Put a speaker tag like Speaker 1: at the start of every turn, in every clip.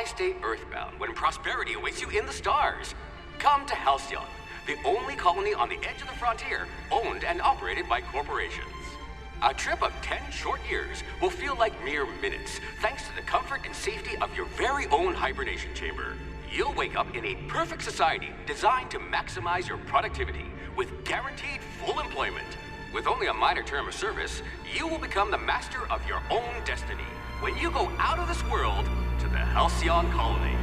Speaker 1: Why stay earthbound when prosperity awaits you in the stars? Come to Halcyon, the only colony on the edge of the frontier, owned and operated by corporations. A trip of 10 short years will feel like mere minutes, thanks to the comfort and safety of your very own hibernation chamber. You'll wake up in a perfect society designed to maximize your productivity, with guaranteed full employment. With only a minor term of service, you will become the master of your own destiny when you go out of this world to the Halcyon colony.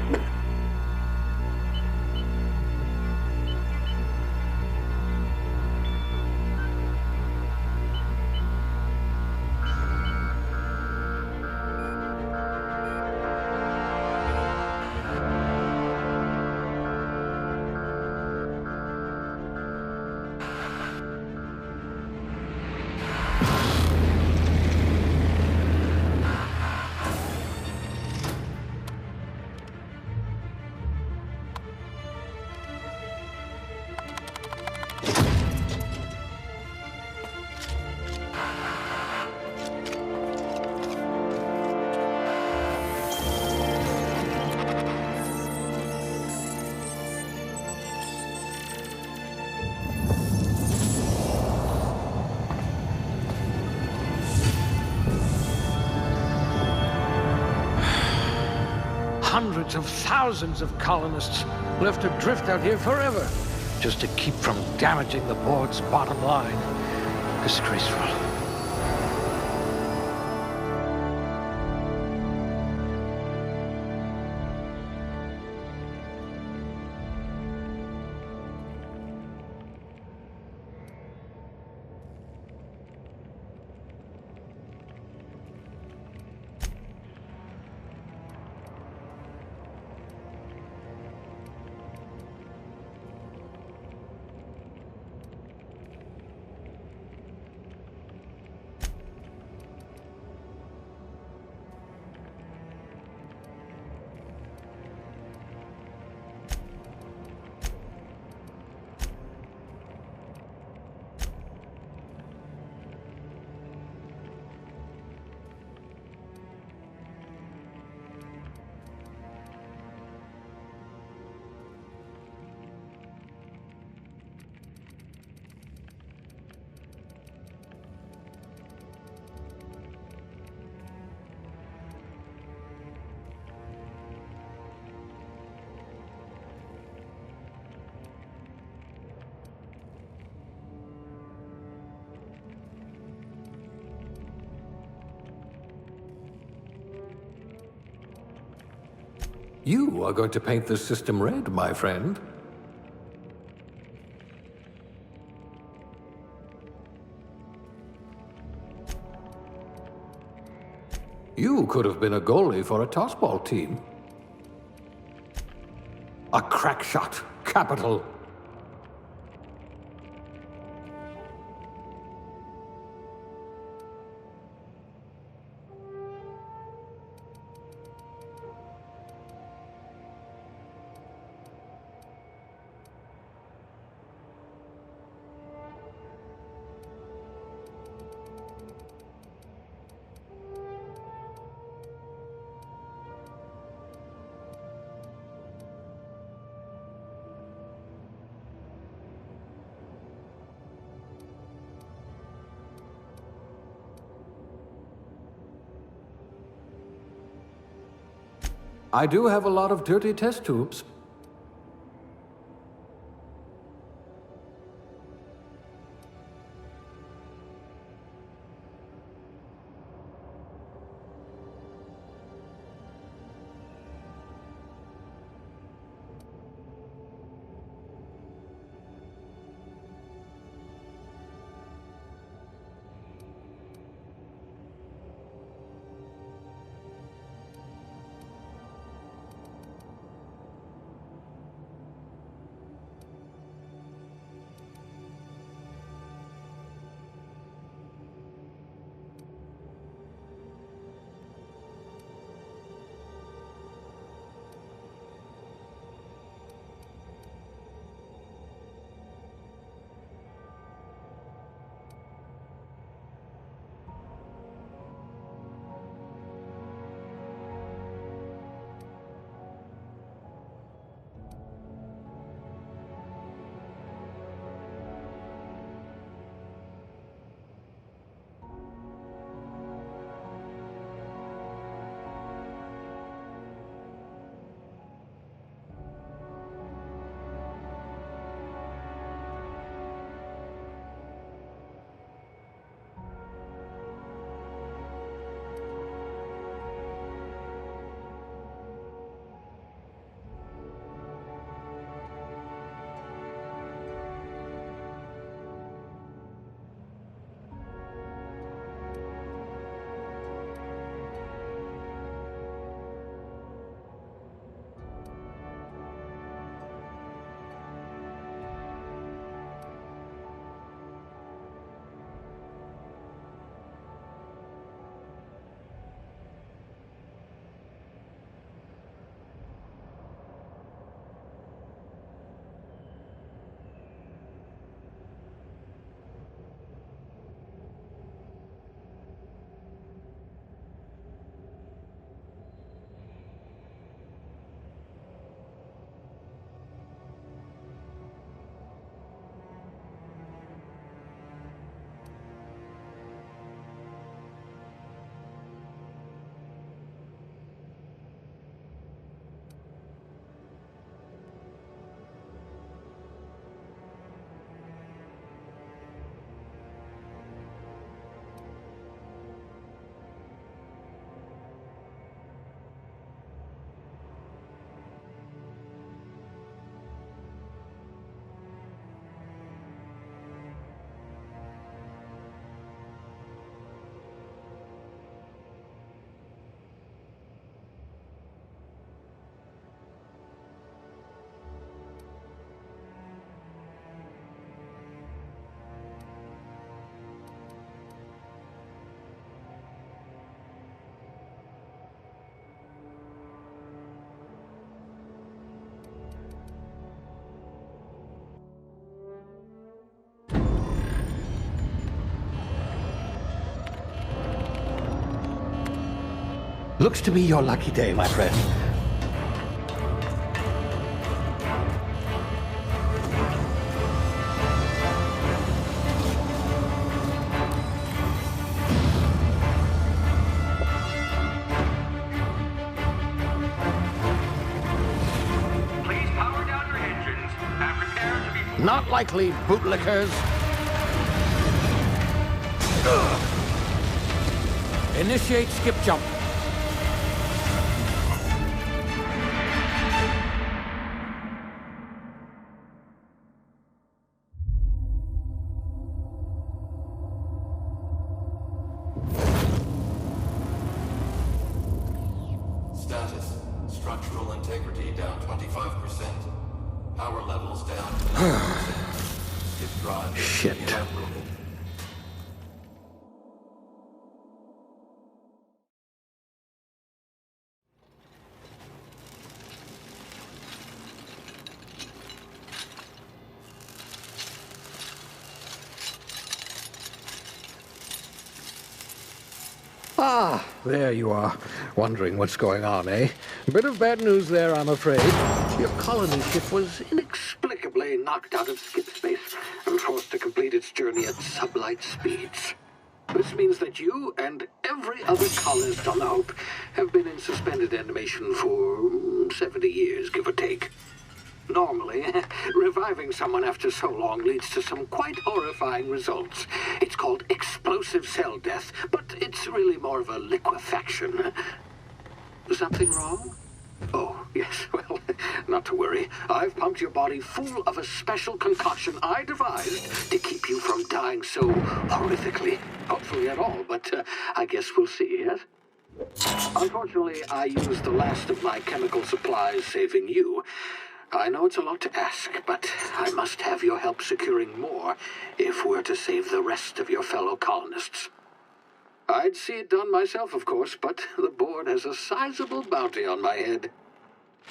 Speaker 2: Hundreds of thousands of colonists left adrift out here forever, just to keep from damaging the board's bottom line. Disgraceful.
Speaker 3: You are going to paint this system red, my friend. You could have been a goalie for a tossball team. A crack shot. Capital. I do have a lot of dirty test tubes.
Speaker 2: Looks to be your lucky day, my friend.
Speaker 1: Please power down your engines and prepare to be...
Speaker 2: Not likely, bootlickers. Initiate skip jump.
Speaker 3: Status. Structural integrity down 25%. Power levels down 10%. His drive is
Speaker 2: Shit.
Speaker 3: evaporated.
Speaker 2: Ah, there you are. Wondering what's going on, eh? Bit of bad news there, I'm afraid. Your colony ship was inexplicably knocked out of skip space and forced to complete its journey at sublight speeds. This means that you and every other colonist on the Hope have been in suspended animation for 70 years, give or take. Normally, reviving someone after so long leads to some quite horrifying results. It's called explosive cell death, but it's really more of a liquefaction. Something wrong? Oh, yes, well, not to worry. I've pumped your body full of a special concoction I devised to keep you from dying so horrifically. Hopefully at all, but I guess we'll see, yes? Unfortunately, I used the last of my chemical supplies saving you. I know it's a lot to ask, but I must have your help securing more if we're to save the rest of your fellow colonists. I'd see it done myself, of course, but the board has a sizable bounty on my head.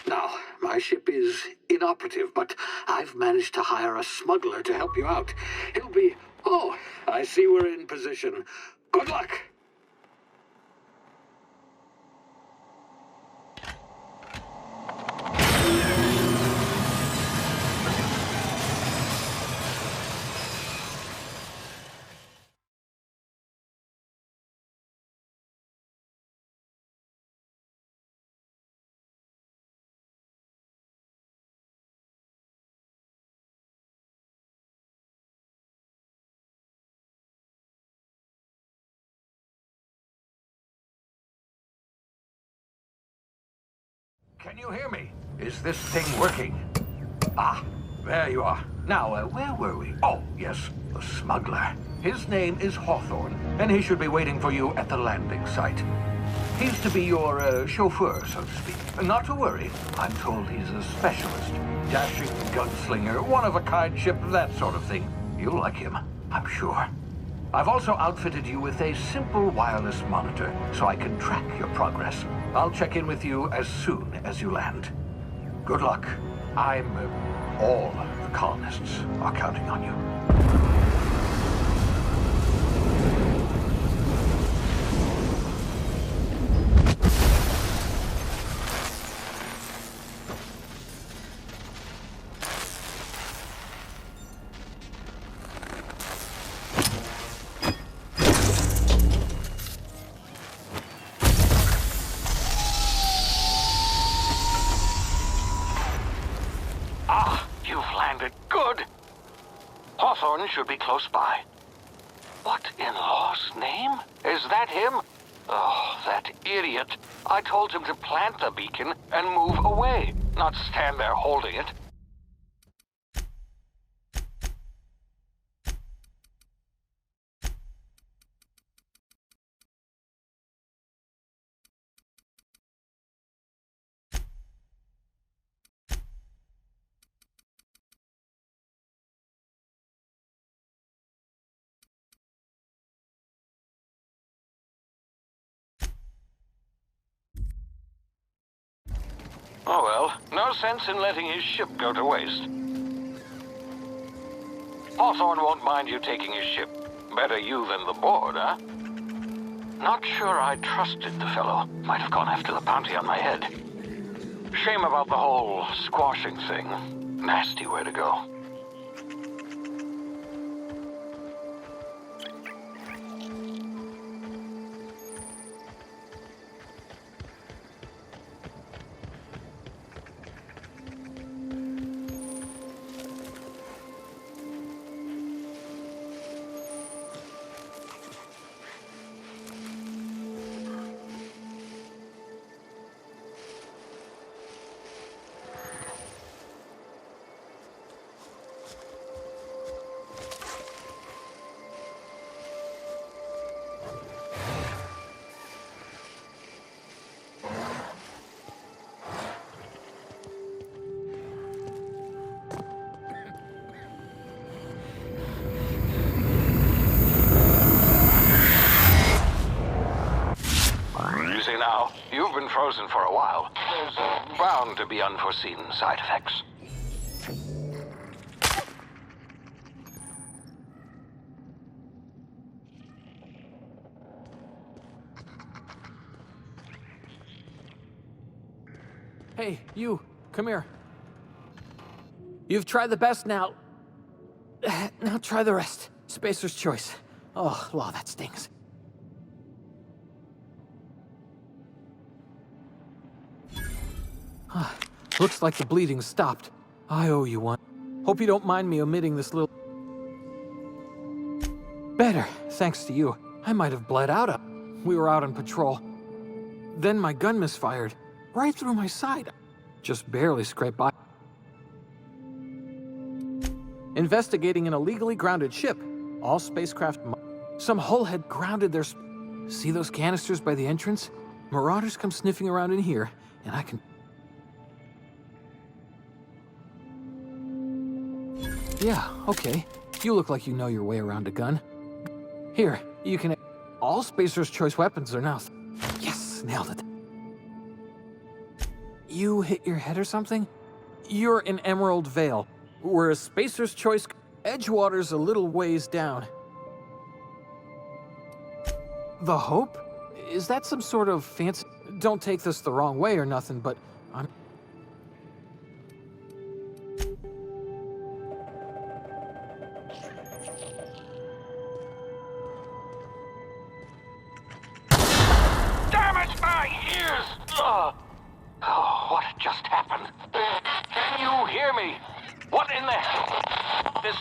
Speaker 2: Now, my ship is inoperative, but I've managed to hire a smuggler to help you out. He'll be... Oh, I see we're in position. Good luck! Can you hear me? Is this thing working? Ah, there you are. Now, where were we? Oh, yes, the smuggler. His name is Hawthorne, and he should be waiting for you at the landing site. He's to be your chauffeur, so to speak. Not to worry, I'm told he's a specialist. Dashing gunslinger, one-of-a-kind ship, that sort of thing. You'll like him, I'm sure. I've also outfitted you with a simple wireless monitor, so I can track your progress. I'll check in with you as soon as you land. Good luck. All the colonists are counting on you.
Speaker 4: Hawthorne should be close by. What in law's name? Is that him? Oh, that idiot. I told him to plant the beacon and move away, not stand there holding it. Oh well, no sense in letting his ship go to waste. Hawthorne won't mind you taking his ship. Better you than the board, huh? Not sure I trusted the fellow. Might have gone after the bounty on my head. Shame about the whole squashing thing. Nasty way to go. Now, you've been frozen for a while. There's bound to be unforeseen side effects.
Speaker 5: Hey, you, come here. You've tried the best now. Now try the rest. Spacer's choice. Oh, law, that stings. Looks like the bleeding stopped. I owe you one. Hope you don't mind me omitting this little... Better, thanks to you. I might have bled out. We were out on patrol. Then my gun misfired. Right through my side. Just barely scraped by. Investigating an illegally grounded ship. All spacecraft... Some hull had grounded their... See those canisters by the entrance? Marauders come sniffing around in here, and I can... Yeah, okay. You look like you know your way around a gun. Here, you can... All Spacer's choice weapons are now... Yes, nailed it. You hit your head or something? You're in Emerald Vale, whereas Spacer's choice... Edgewater's a little ways down. The Hope? Is that some sort of fancy... Don't take this the wrong way or nothing, but I'm...
Speaker 4: Oh, what just happened? Can you hear me? What in the hell? This...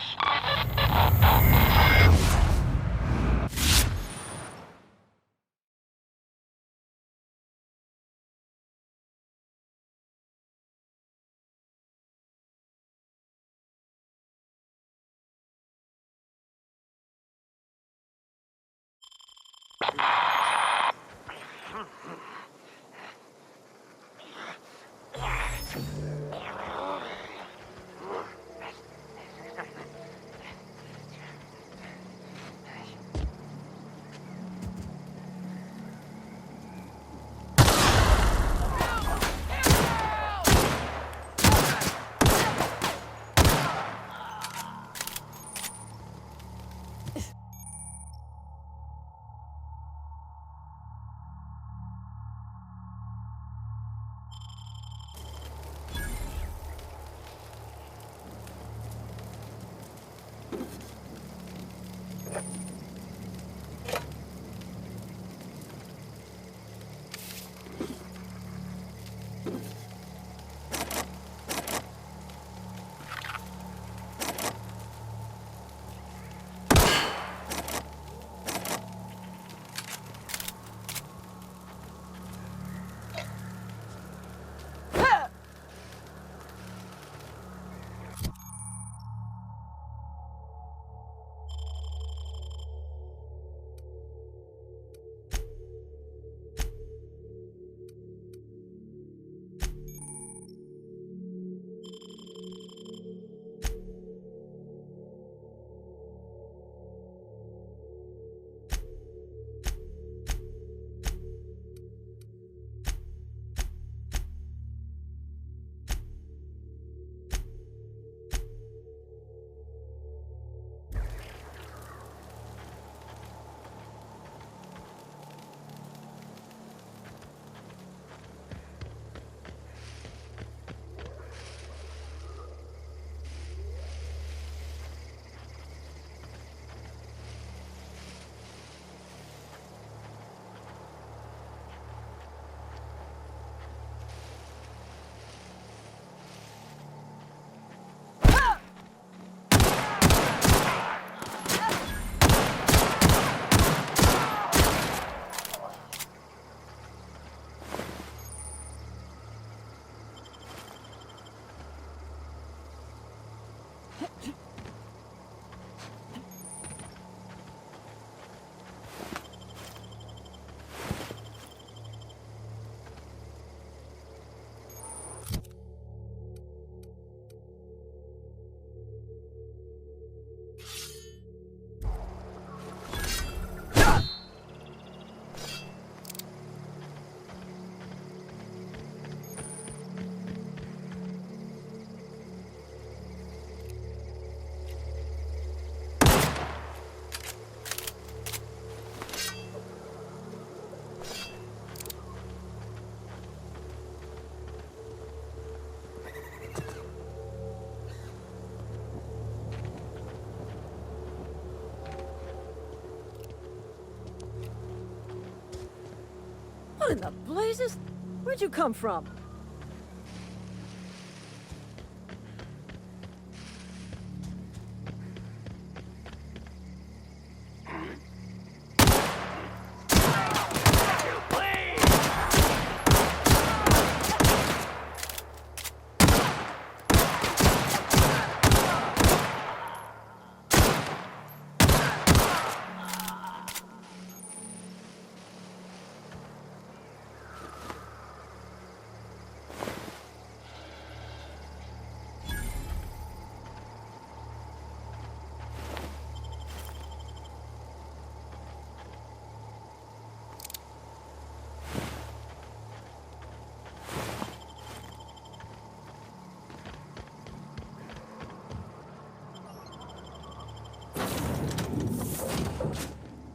Speaker 6: What in the blazes? Where'd you come from?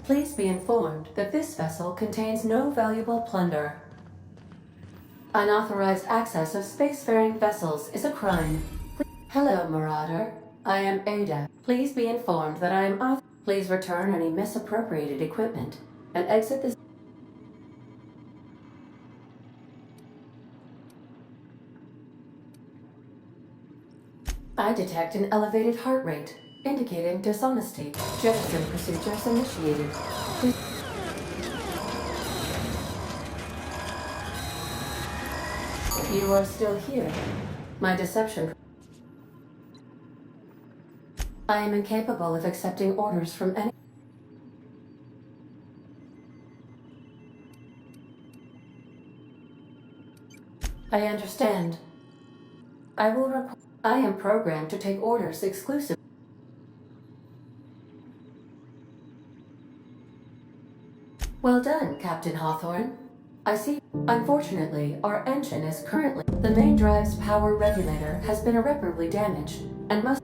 Speaker 7: Please be informed that this vessel contains no valuable plunder. Unauthorized access of spacefaring vessels is a crime. Hello, Marauder. I am Ada. Please be informed that I am Please return any misappropriated equipment and exit this. I detect an elevated heart rate, indicating dishonesty. Jettison procedures initiated. Please. You are still here. My deception. I am incapable of accepting orders from any. I understand. I am programmed to take orders exclusively. Well done, Captain Hawthorne. I see. Unfortunately, our engine is currently. The main drive's power regulator has been irreparably damaged and must.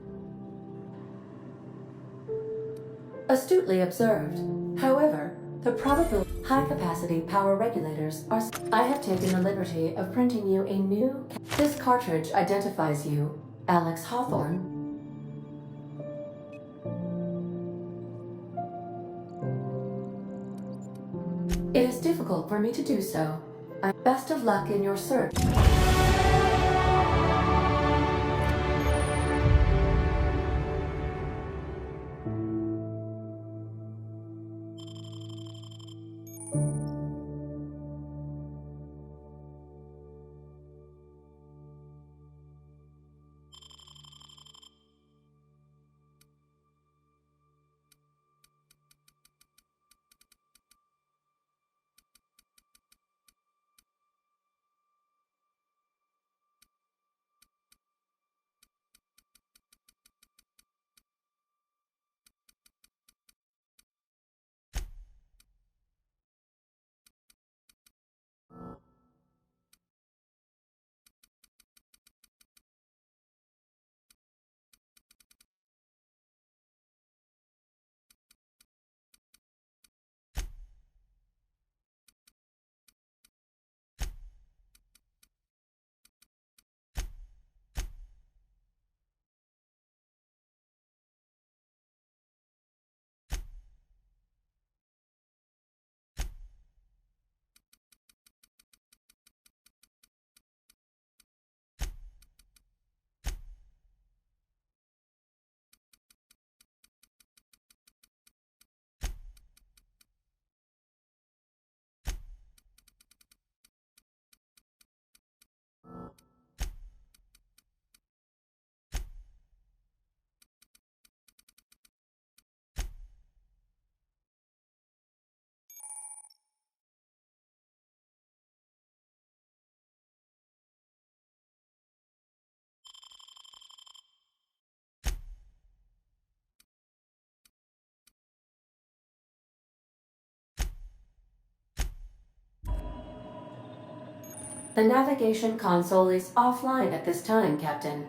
Speaker 7: Astutely observed. However, the probable high-capacity power regulators are. I have taken the liberty of printing you a new. This cartridge identifies you, Alex Hawthorne. It is difficult for me to do so. Best of luck in your search. The navigation console is offline at this time, Captain.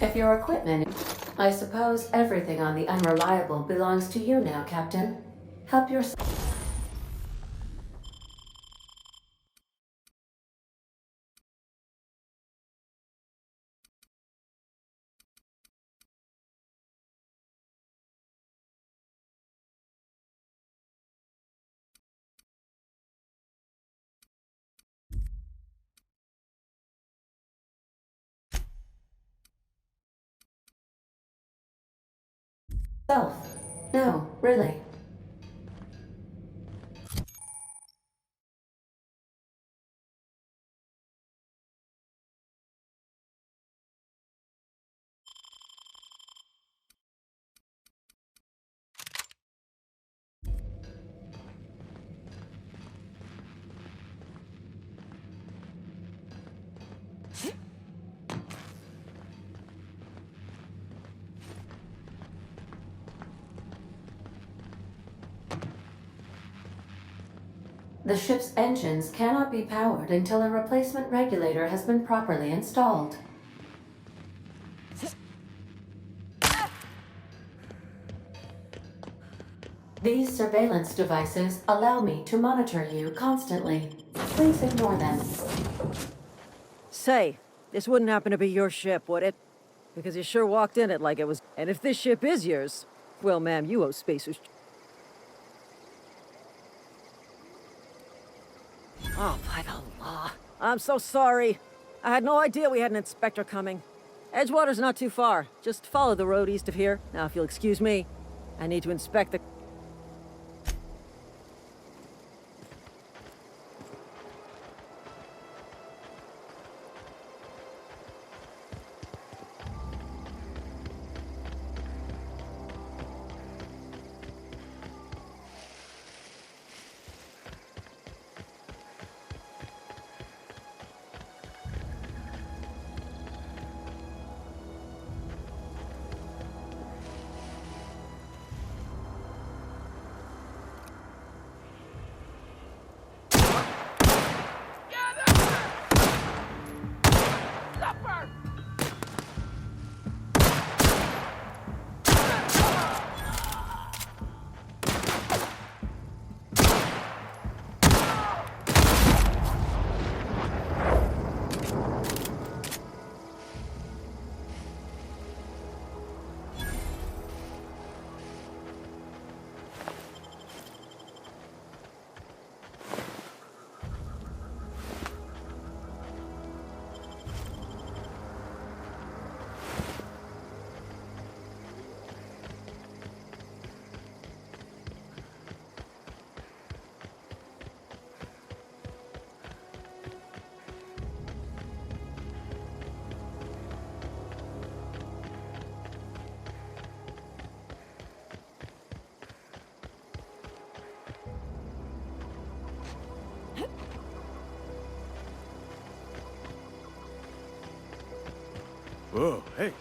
Speaker 7: If your equipment... I suppose everything on the Unreliable belongs to you now, Captain. Help yourself. No, really. The ship's engines cannot be powered until a replacement regulator has been properly installed. These surveillance devices allow me to monitor you constantly. Please ignore them.
Speaker 6: Say, this wouldn't happen to be your ship, would it? Because you sure walked in it like it was... And if this ship is yours, well, ma'am, you owe Spacers... Oh, by the law. I'm so sorry. I had no idea we had an inspector coming. Edgewater's not too far. Just follow the road east of here. Now, if you'll excuse me, I need to inspect the...
Speaker 8: Whoa, hey.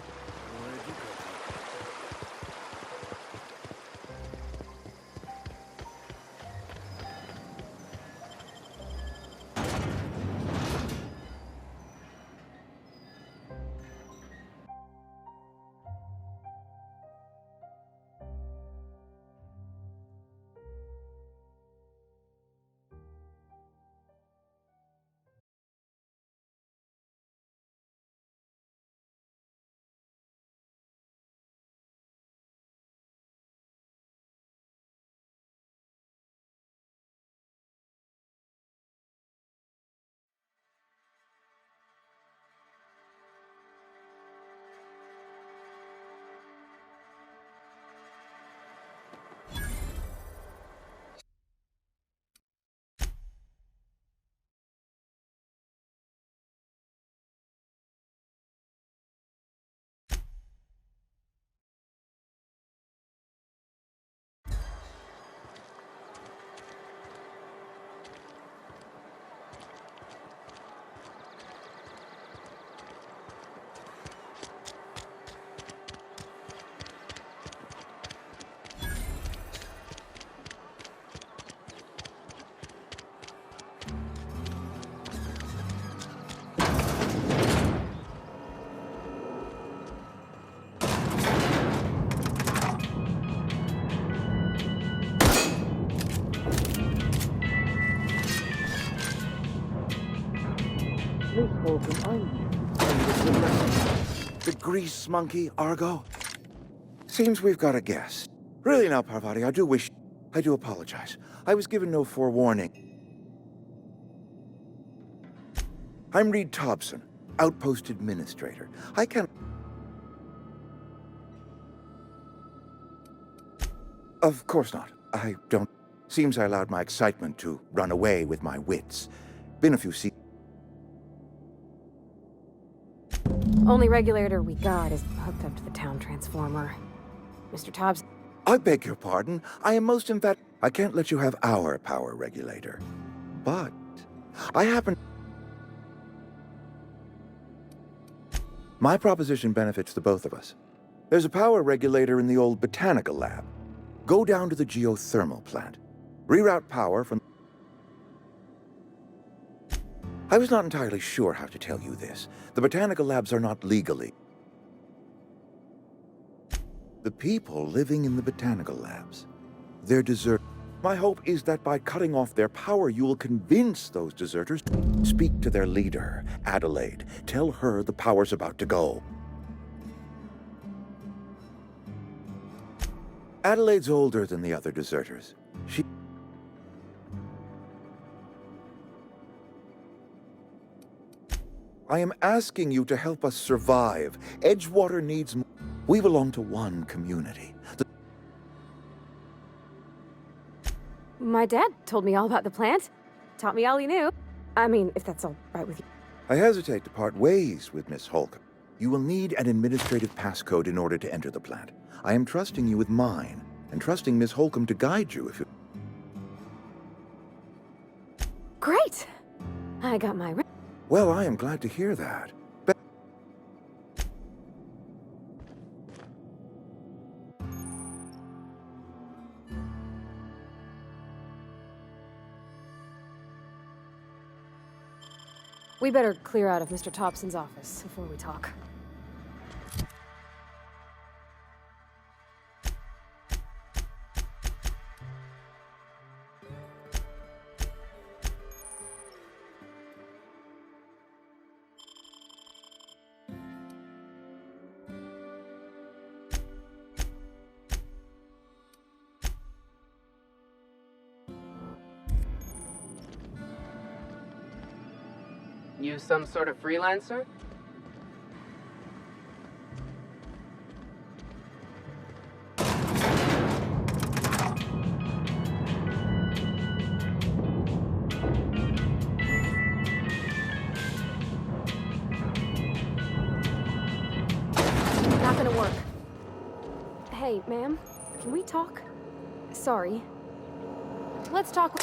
Speaker 2: Miss Holcomb, I'm
Speaker 8: The grease monkey, Argo? Seems we've got a guest. Really now, Parvati, I do apologize. I was given no forewarning. I'm Reed Thompson, Outpost Administrator. I can... Of course not. I don't... Seems I allowed my excitement to run away with my wits. Been a few
Speaker 9: Only regulator we got is hooked up to the town transformer. Mr. Tobbs...
Speaker 8: I beg your pardon. I am most emphatic. I can't let you have our power regulator. But I happen... My proposition benefits the both of us. There's a power regulator in the old botanical lab. Go down to the geothermal plant. Reroute power from... I was not entirely sure how to tell you this. The botanical labs are not legally. The people living in the botanical labs, they're desert. My hope is that by cutting off their power, you will convince those deserters to speak to their leader, Adelaide. Tell her the power's about to go. Adelaide's older than the other deserters. I am asking you to help us survive. Edgewater needs more. We belong to one community.
Speaker 9: My dad told me all about the plant. Taught me all he knew. I mean, if that's all right with you.
Speaker 8: I hesitate to part ways with Miss Holcomb. You will need an administrative passcode in order to enter the plant. I am trusting you with mine, and trusting Miss Holcomb to guide you if you...
Speaker 9: Great! I got my...
Speaker 8: Well, I am glad to hear that.
Speaker 9: We better clear out of Mr. Thompson's office before we talk.
Speaker 10: You some sort of freelancer?
Speaker 9: Not gonna work. Hey, ma'am, can we talk? Sorry. Let's talk.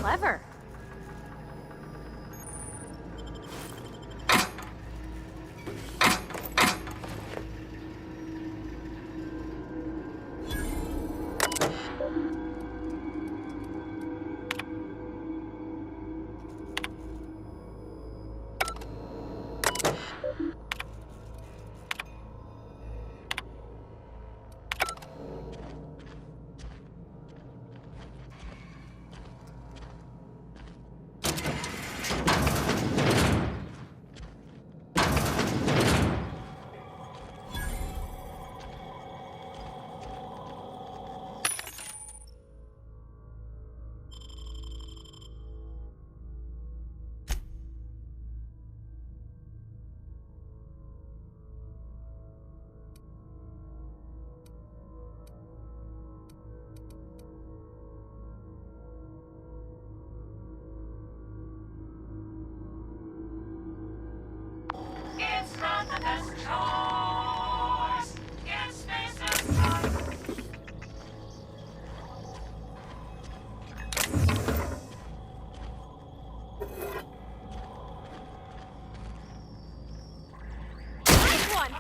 Speaker 9: Clever.
Speaker 11: It's not the best choice. It's space's choice.
Speaker 9: Nice one.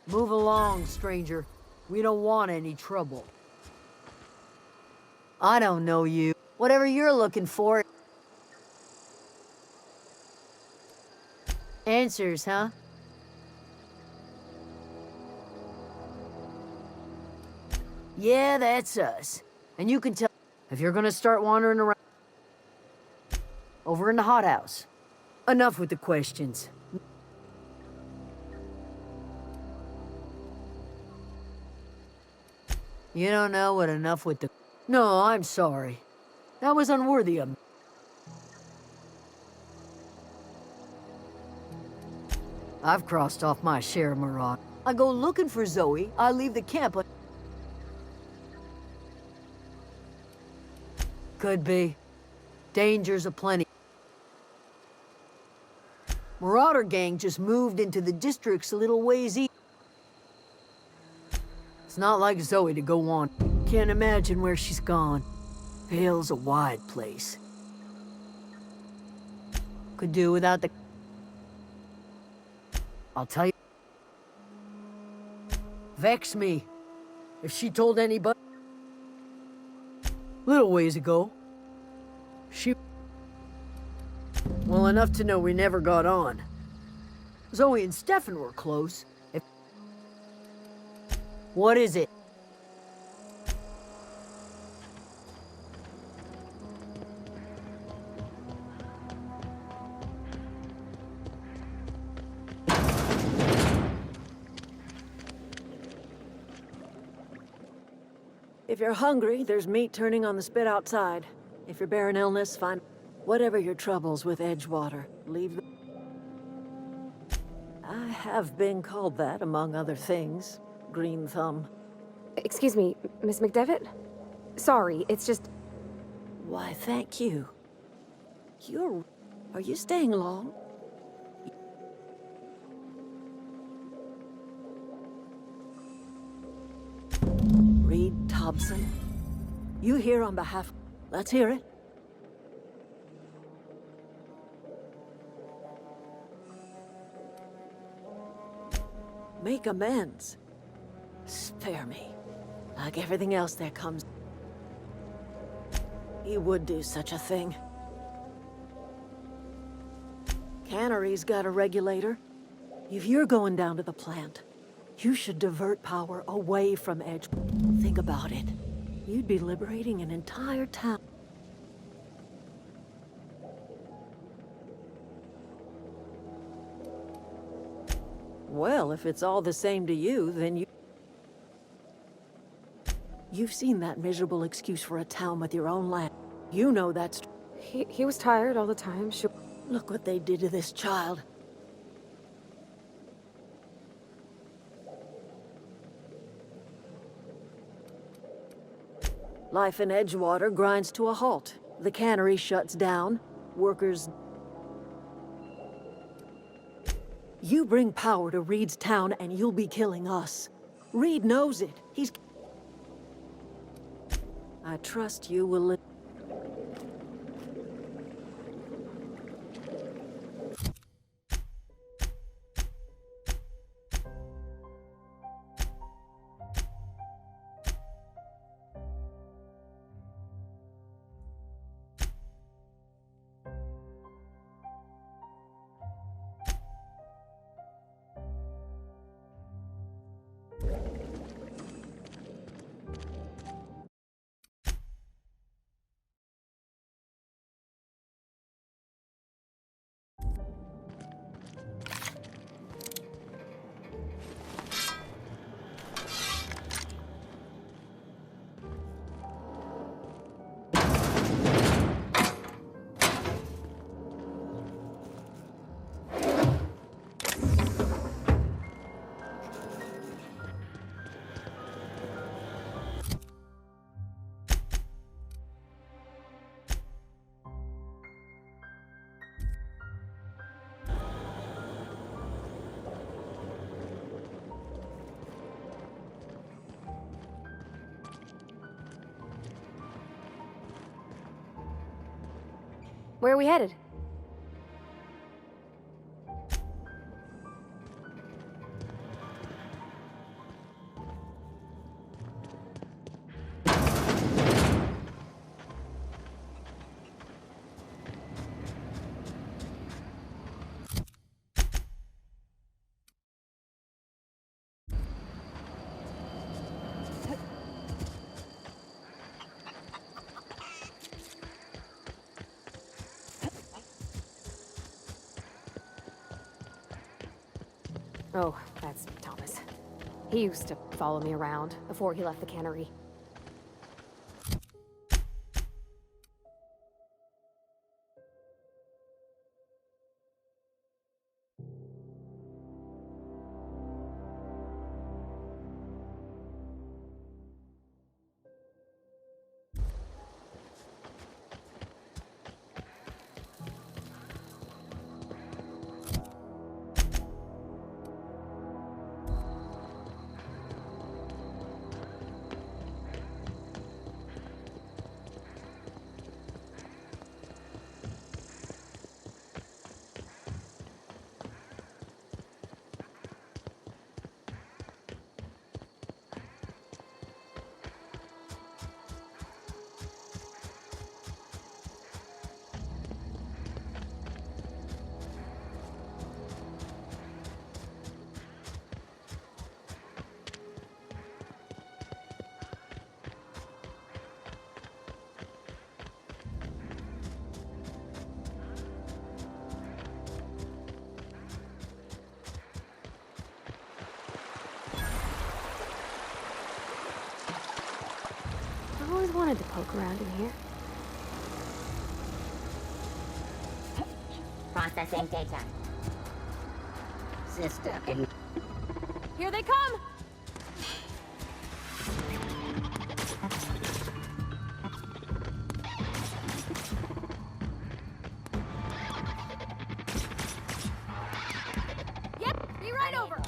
Speaker 6: Move along, stranger. We don't want any trouble. I don't know you. Whatever you're looking for. Answers, huh? Yeah, that's us. And you can tell if you're gonna start wandering around. Over in the hothouse. Enough with the questions. You don't know what enough with the... No, I'm sorry. That was unworthy of me. I've crossed off my share of Maraud. I go looking for Zoe, I leave the camp... Could be. Dangers aplenty. Marauder gang just moved into the district's a little ways east. It's not like Zoe to go on. Can't imagine where she's gone. Vale's a wide place. Could do without the... I'll tell you... Vex me. If she told anybody... Little ways ago. She... Well, enough to know we never got on. Zoe and Stefan were close. What is it? If you're hungry, there's meat turning on the spit outside. If you're bearing illness, find whatever your troubles with Edgewater. Leave them. I have been called that, among other things. Green Thumb.
Speaker 9: Excuse me, Miss McDevitt? Sorry, it's just...
Speaker 6: Why, thank you. Are you staying long? Reed Thompson. You here on behalf... Let's hear it. Make amends. Spare me. Like everything else that comes... He would do such a thing. Cannery's got a regulator. If you're going down to the plant, you should divert power away from Edge. Think about it. You'd be liberating an entire town. Well, if it's all the same to you, then you've seen that miserable excuse for a town with your own land. You know that's...
Speaker 9: He was tired all the time, sure.
Speaker 6: Look what they did to this child. Life in Edgewater grinds to a halt. The cannery shuts down. Workers... You bring power to Reed's town and you'll be killing us. Reed knows it. He's... I trust you will live...
Speaker 9: Where are we headed? Oh, that's Thomas. He used to follow me around before he left the cannery. always wanted to poke around in here.
Speaker 12: Processing data. System.
Speaker 9: Here they come! Yep, be right over!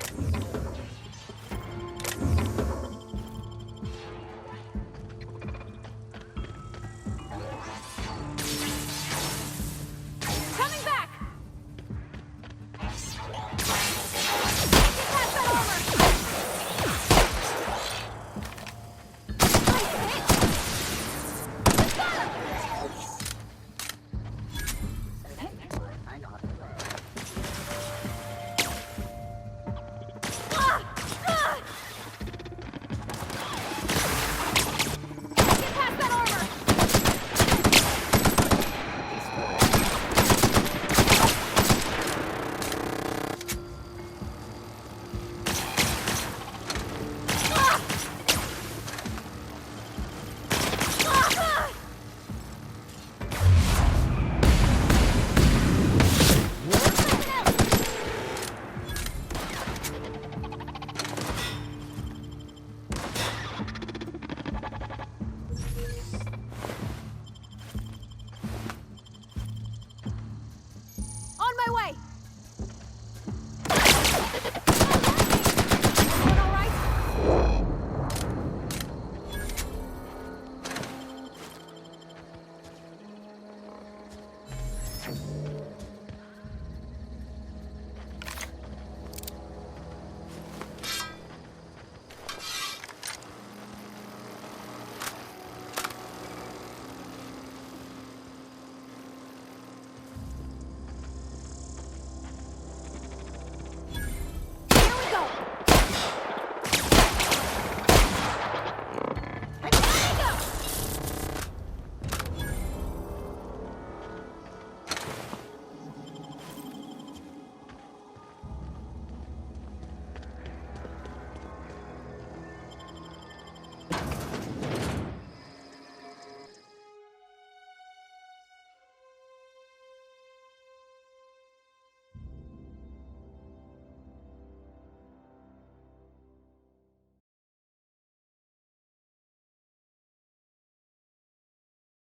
Speaker 9: Coming back! On my way! Doing all right?